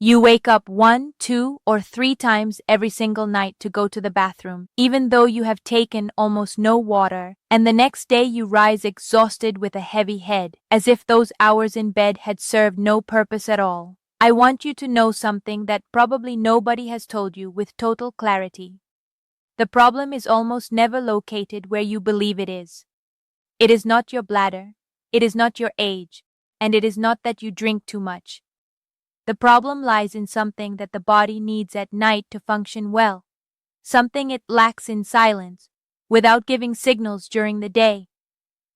You wake up 1, 2, or 3 times every single night to go to the bathroom, even though you have taken almost no water, and the next day you rise exhausted with a heavy head, as if those hours in bed had served no purpose at all. I want you to know something that probably nobody has told you with total clarity. The problem is almost never located where you believe it is. It is not your bladder, it is not your age, and it is not that you drink too much. The problem lies in something that the body needs at night to function well, something it lacks in silence, without giving signals during the day.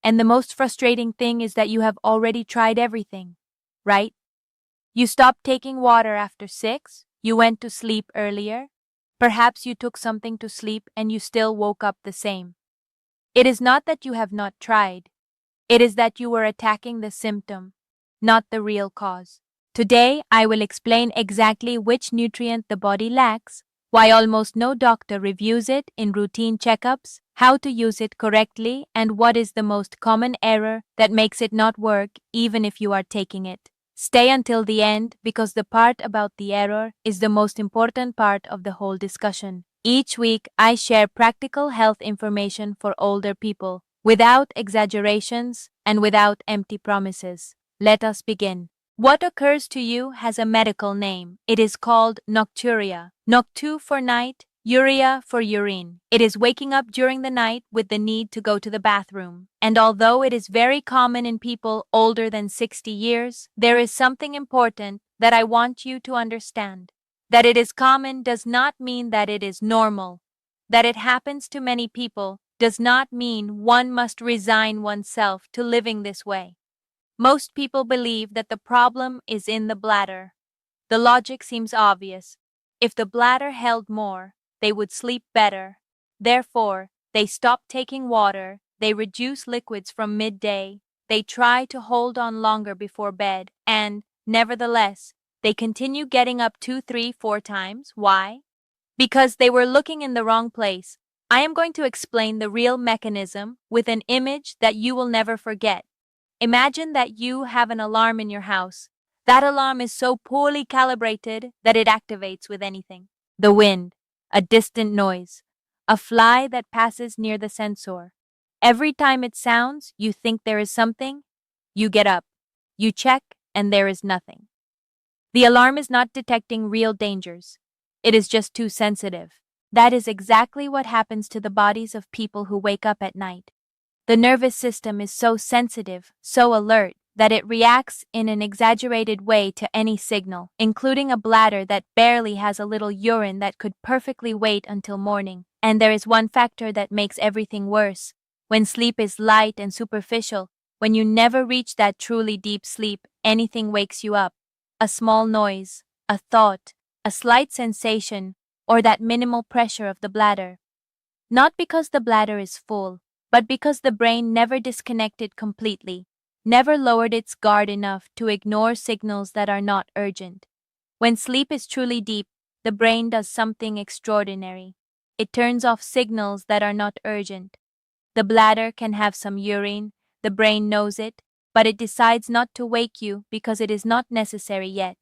And the most frustrating thing is that you have already tried everything, right? You stopped taking water after 6, you went to sleep earlier, perhaps you took something to sleep and you still woke up the same. It is not that you have not tried, it is that you were attacking the symptom, not the real cause. Today, I will explain exactly which nutrient the body lacks, why almost no doctor reviews it in routine checkups, how to use it correctly, and what is the most common error that makes it not work even if you are taking it. Stay until the end because the part about the error is the most important part of the whole discussion. Each week, I share practical health information for older people, without exaggerations and without empty promises. Let us begin. What occurs to you has a medical name. It is called nocturia. Noctu for night, urea for urine. It is waking up during the night with the need to go to the bathroom. And although it is very common in people older than 60 years, there is something important that I want you to understand. That it is common does not mean that it is normal. That it happens to many people does not mean one must resign oneself to living this way. Most people believe that the problem is in the bladder. The logic seems obvious. If the bladder held more, they would sleep better. Therefore, they stop taking water, they reduce liquids from midday, they try to hold on longer before bed, and, nevertheless, they continue getting up 2, 3, 4 times. Why? Because they were looking in the wrong place. I am going to explain the real mechanism with an image that you will never forget. Imagine that you have an alarm in your house. That alarm is so poorly calibrated that it activates with anything. The wind, a distant noise, a fly that passes near the sensor. Every time it sounds, you think there is something. You get up, you check, and there is nothing. The alarm is not detecting real dangers. It is just too sensitive. That is exactly what happens to the bodies of people who wake up at night. The nervous system is so sensitive, so alert, that it reacts in an exaggerated way to any signal, including a bladder that barely has a little urine that could perfectly wait until morning. And there is one factor that makes everything worse. When sleep is light and superficial, when you never reach that truly deep sleep, anything wakes you up. A small noise, a thought, a slight sensation, or that minimal pressure of the bladder. Not because the bladder is full, but because the brain never disconnected completely, never lowered its guard enough to ignore signals that are not urgent. When sleep is truly deep, the brain does something extraordinary. It turns off signals that are not urgent. The bladder can have some urine, the brain knows it, but it decides not to wake you because it is not necessary yet.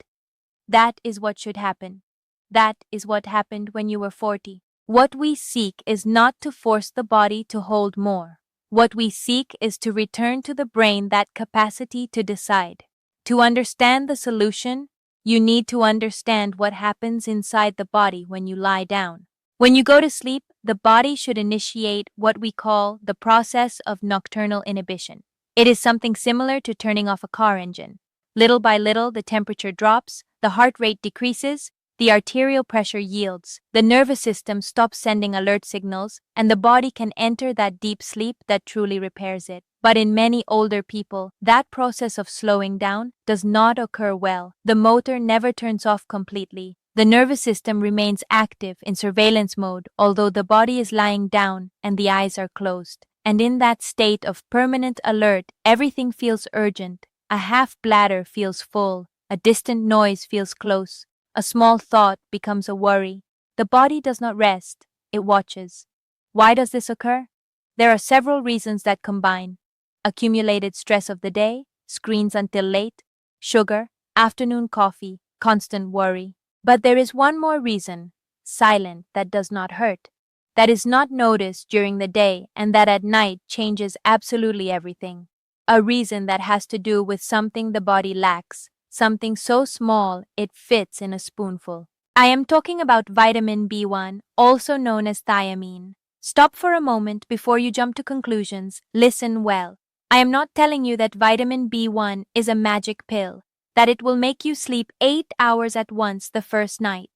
That is what should happen. That is what happened when you were 40. What we seek is not to force the body to hold more. What we seek is to return to the brain that capacity to decide. To understand the solution, you need to understand what happens inside the body when you lie down. When you go to sleep, the body should initiate what we call the process of nocturnal inhibition. It is something similar to turning off a car engine. Little by little, the temperature drops, the heart rate decreases, the arterial pressure yields, the nervous system stops sending alert signals, and the body can enter that deep sleep that truly repairs it. But in many older people, that process of slowing down does not occur well. The motor never turns off completely. The nervous system remains active in surveillance mode, although the body is lying down and the eyes are closed. And in that state of permanent alert, everything feels urgent. A half bladder feels full. A distant noise feels close. A small thought becomes a worry. The body does not rest, it watches. Why does this occur? There are several reasons that combine. Accumulated stress of the day, screens until late, sugar, afternoon coffee, constant worry. But there is one more reason, silent, that does not hurt, that is not noticed during the day and that at night changes absolutely everything. A reason that has to do with something the body lacks, something so small it fits in a spoonful. I am talking about vitamin B1, also known as thiamine. Stop for a moment before you jump to conclusions. Listen well. I am not telling you that vitamin B1 is a magic pill, that it will make you sleep 8 hours at once the first night.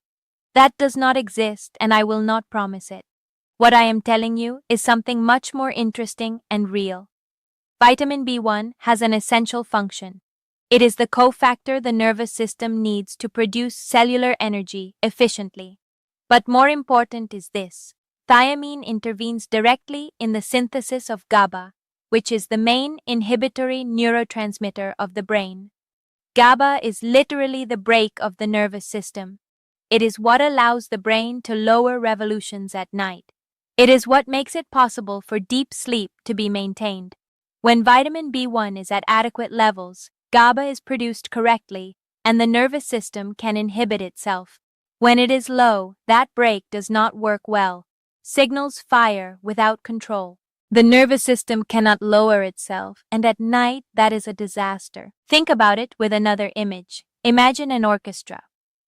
That does not exist, and I will not promise it. What I am telling you is something much more interesting and real. Vitamin B1 has an essential function. It is the cofactor the nervous system needs to produce cellular energy efficiently. But more important is this. Thiamine intervenes directly in the synthesis of GABA, which is the main inhibitory neurotransmitter of the brain. GABA is literally the brake of the nervous system. It is what allows the brain to lower revolutions at night. It is what makes it possible for deep sleep to be maintained. When vitamin B1 is at adequate levels, GABA is produced correctly, and the nervous system can inhibit itself. When it is low, that brake does not work well. Signals fire without control. The nervous system cannot lower itself, and at night, that is a disaster. Think about it with another image. Imagine an orchestra.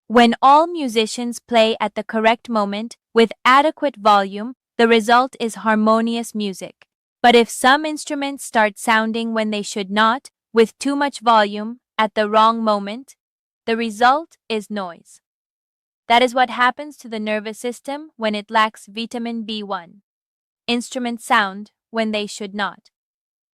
When all musicians play at the correct moment, with adequate volume, the result is harmonious music. But if some instruments start sounding when they should not, with too much volume, at the wrong moment, the result is noise. That is what happens to the nervous system when it lacks vitamin B1. Instruments sound when they should not.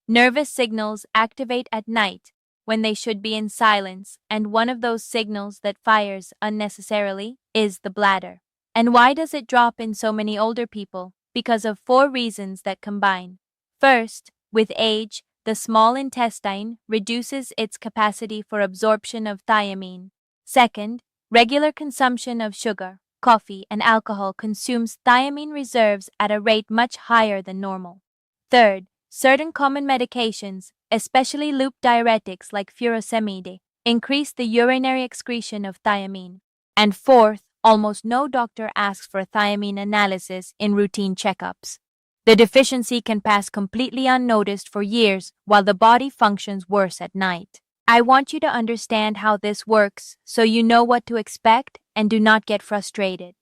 Nervous signals activate at night when they should be in silence, and one of those signals that fires unnecessarily is the bladder. And why does it drop in so many older people? Because of 4 reasons that combine. First, with age, the small intestine reduces its capacity for absorption of thiamine. Second, regular consumption of sugar, coffee, and alcohol consumes thiamine reserves at a rate much higher than normal. Third, certain common medications, especially loop diuretics like furosemide, increase the urinary excretion of thiamine. And fourth, almost no doctor asks for thiamine analysis in routine checkups. The deficiency can pass completely unnoticed for years while the body functions worse at night. I want you to understand how this works so you know what to expect and do not get frustrated.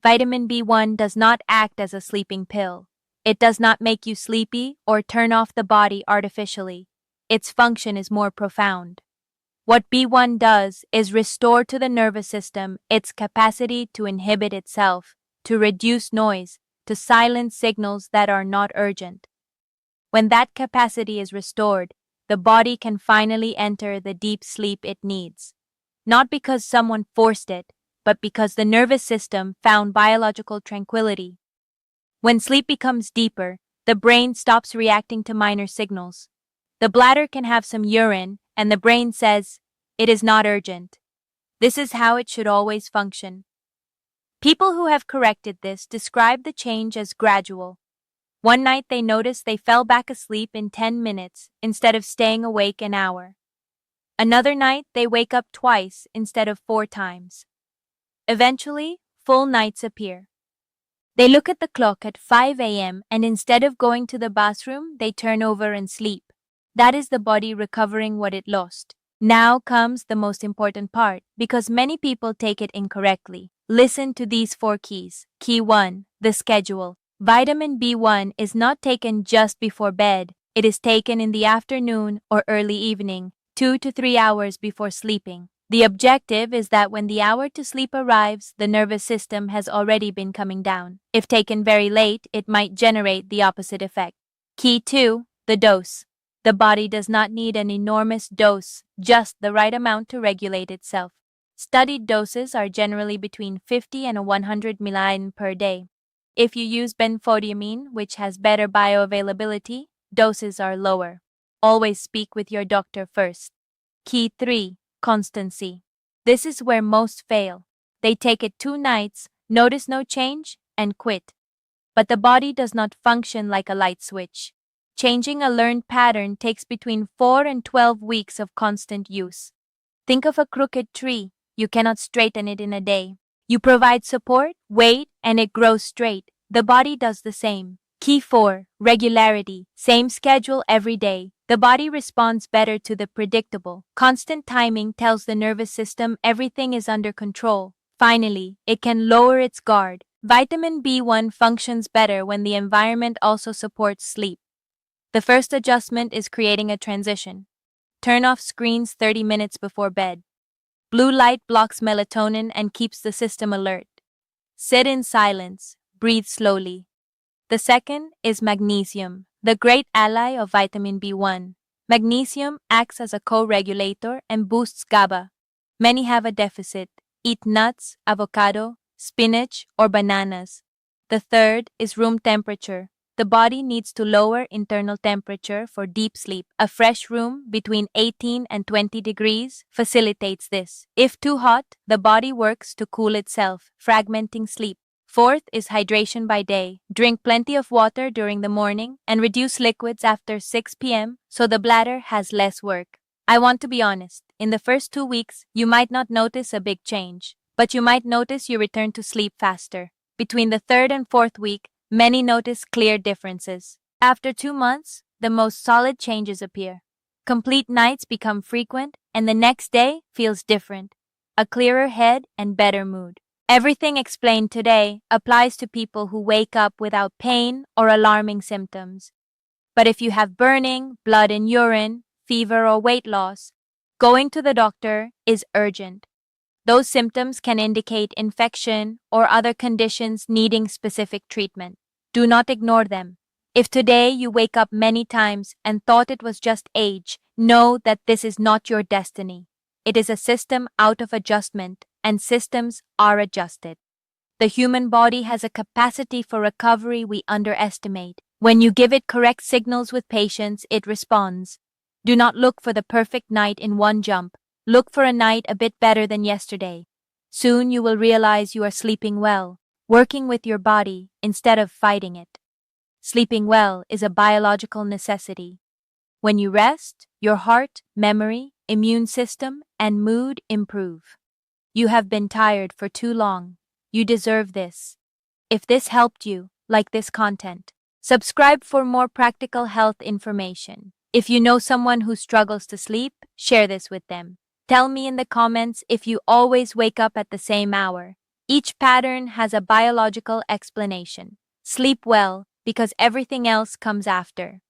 Vitamin B1 does not act as a sleeping pill. It does not make you sleepy or turn off the body artificially. Its function is more profound. What B1 does is restore to the nervous system its capacity to inhibit itself, to reduce noise, to silence signals that are not urgent. When that capacity is restored, the body can finally enter the deep sleep it needs. Not because someone forced it, but because the nervous system found biological tranquility. When sleep becomes deeper, the brain stops reacting to minor signals. The bladder can have some urine, and the brain says, it is not urgent. This is how it should always function. People who have corrected this describe the change as gradual. One night they noticed they fell back asleep in 10 minutes instead of staying awake an hour. Another night they wake up twice instead of 4 times. Eventually, full nights appear. They look at the clock at 5 a.m. and instead of going to the bathroom, they turn over and sleep. That is the body recovering what it lost. Now comes the most important part, because many people take it incorrectly. Listen to these 4 keys. Key 1, the schedule. Vitamin B1 is not taken just before bed. It is taken in the afternoon or early evening, 2 to 3 hours before sleeping. The objective is that when the hour to sleep arrives, the nervous system has already been coming down. If taken very late, it might generate the opposite effect. Key 2, the dose. The body does not need an enormous dose, just the right amount to regulate itself. Studied doses are generally between 50 and 100 ml per day. If you use benfotiamine, which has better bioavailability, doses are lower. Always speak with your doctor first. Key 3, constancy. This is where most fail. They take it 2 nights, notice no change, and quit. But the body does not function like a light switch. Changing a learned pattern takes between 4 and 12 weeks of constant use. Think of a crooked tree. You cannot straighten it in a day. You provide support, weight, and it grows straight. The body does the same. Key 4. Regularity. Same schedule every day. The body responds better to the predictable. Constant timing tells the nervous system everything is under control. Finally, it can lower its guard. Vitamin B1 functions better when the environment also supports sleep. The first adjustment is creating a transition. Turn off screens 30 minutes before bed. Blue light blocks melatonin and keeps the system alert. Sit in silence. Breathe slowly. The second is magnesium, the great ally of vitamin B1. Magnesium acts as a co-regulator and boosts GABA. Many have a deficit. Eat nuts, avocado, spinach, or bananas. The third is room temperature. The body needs to lower internal temperature for deep sleep. A fresh room between 18 and 20 degrees facilitates this. If too hot, the body works to cool itself, fragmenting sleep. Fourth is hydration by day. Drink plenty of water during the morning and reduce liquids after 6 p.m. so the bladder has less work. I want to be honest. In the first 2 weeks, you might not notice a big change, but you might notice you return to sleep faster. Between the third and fourth week, many notice clear differences. After 2 months, the most solid changes appear. Complete nights become frequent, and the next day feels different. A clearer head and better mood. Everything explained today applies to people who wake up without pain or alarming symptoms. But if you have burning, blood in urine, fever, or weight loss, going to the doctor is urgent. Those symptoms can indicate infection or other conditions needing specific treatment. Do not ignore them. If today you wake up many times and thought it was just age, know that this is not your destiny. It is a system out of adjustment, and systems are adjusted. The human body has a capacity for recovery we underestimate. When you give it correct signals with patience, it responds. Do not look for the perfect night in one jump. Look for a night a bit better than yesterday. Soon you will realize you are sleeping well, working with your body instead of fighting it. Sleeping well is a biological necessity. When you rest, your heart, memory, immune system, and mood improve. You have been tired for too long. You deserve this. If this helped you, like this content. Subscribe for more practical health information. If you know someone who struggles to sleep, share this with them. Tell me in the comments if you always wake up at the same hour. Each pattern has a biological explanation. Sleep well, because everything else comes after.